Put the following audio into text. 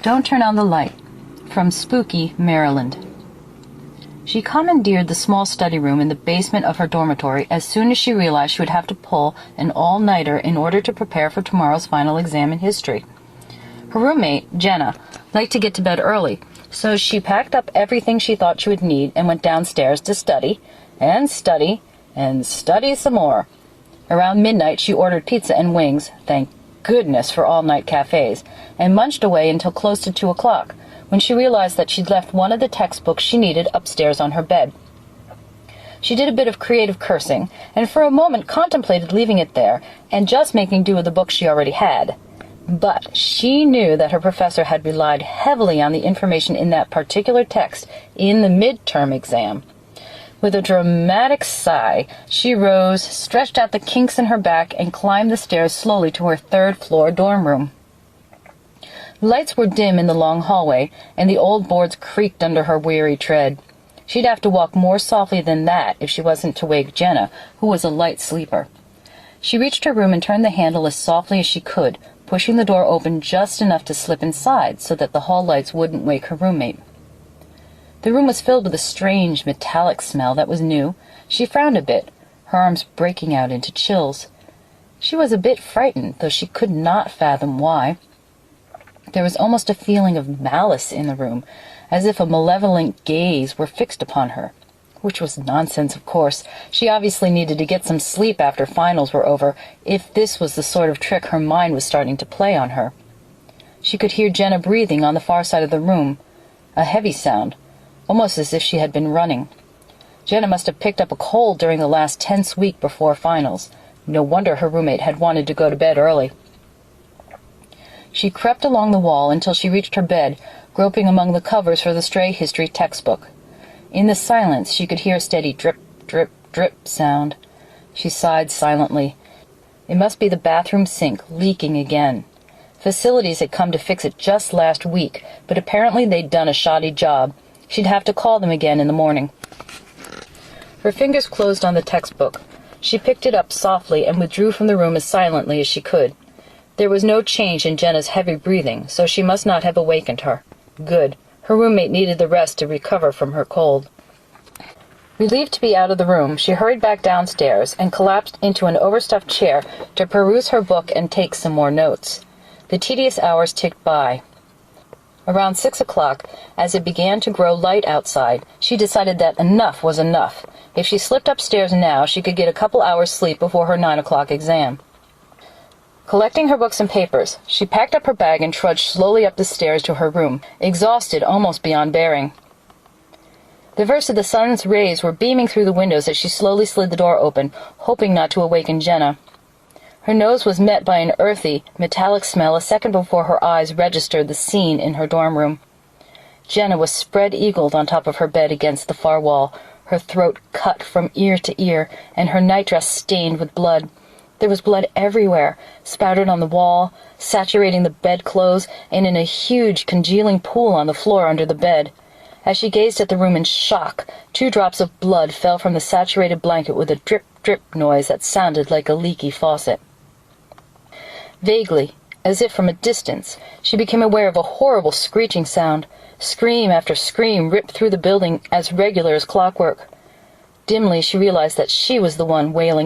Don't Turn on the Light, from Spooky, Maryland. She commandeered the small study room in the basement of her dormitory as soon as she realized she would have to pull an all-nighter in order to prepare for tomorrow's final exam in history. Her roommate, Jenna, liked to get to bed early, so she packed up everything she thought she would need and went downstairs to study, and study, and study some more. Around midnight, she ordered pizza and wings, thank goodness for all-night cafes, and munched away until close to 2 o'clock, when she realized that she'd left one of the textbooks she needed upstairs on her bed. She did a bit of creative cursing, and for a moment contemplated leaving it there and just making do with the book she already had. But she knew that her professor had relied heavily on the information in that particular text in the midterm exam. With a dramatic sigh, she rose, stretched out the kinks in her back, and climbed the stairs slowly to her third-floor dorm room. The lights were dim in the long hallway, and the old boards creaked under her weary tread. She'd have to walk more softly than that if she wasn't to wake Jenna, who was a light sleeper. She reached her room and turned the handle as softly as she could, pushing the door open just enough to slip inside so that the hall lights wouldn't wake her roommate. The room was filled with a strange metallic smell that was new. She frowned a bit, her arms breaking out into chills. She was a bit frightened, though she could not fathom why. There was almost a feeling of malice in the room, as if a malevolent gaze were fixed upon her. Which was nonsense, of course. She obviously needed to get some sleep after finals were over, if this was the sort of trick her mind was starting to play on her. She could hear Jenna breathing on the far side of the room, a heavy sound, almost as if she had been running. Jenna must have picked up a cold during the last tense week before finals. No wonder her roommate had wanted to go to bed early. She crept along the wall until she reached her bed, groping among the covers for the stray history textbook. In the silence, she could hear a steady drip, drip, drip sound. She sighed silently. It must be the bathroom sink leaking again. Facilities had come to fix it just last week, but apparently they'd done a shoddy job. She'd have to call them again in the morning. Her fingers closed on the textbook. She picked it up softly and withdrew from the room as silently as she could. There was no change in Jenna's heavy breathing, so she must not have awakened her. Good. Her roommate needed the rest to recover from her cold. Relieved to be out of the room, she hurried back downstairs and collapsed into an overstuffed chair to peruse her book and take some more notes. The tedious hours ticked by. Around 6 o'clock, as it began to grow light outside, she decided that enough was enough. If she slipped upstairs now, she could get a couple hours' sleep before her 9 o'clock exam. Collecting her books and papers, she packed up her bag and trudged slowly up the stairs to her room, exhausted almost beyond bearing. The verse of the sun's rays were beaming through the windows as she slowly slid the door open, hoping not to awaken Jenna. Her nose was met by an earthy, metallic smell a second before her eyes registered the scene in her dorm room. Jenna was spread-eagled on top of her bed against the far wall, her throat cut from ear to ear, and her nightdress stained with blood. There was blood everywhere, spattered on the wall, saturating the bedclothes, and in a huge congealing pool on the floor under the bed. As she gazed at the room in shock, 2 drops of blood fell from the saturated blanket with a drip-drip noise that sounded like a leaky faucet. Vaguely, as if from a distance, she became aware of a horrible screeching sound. Scream after scream ripped through the building as regular as clockwork. Dimly she realized that she was the one wailing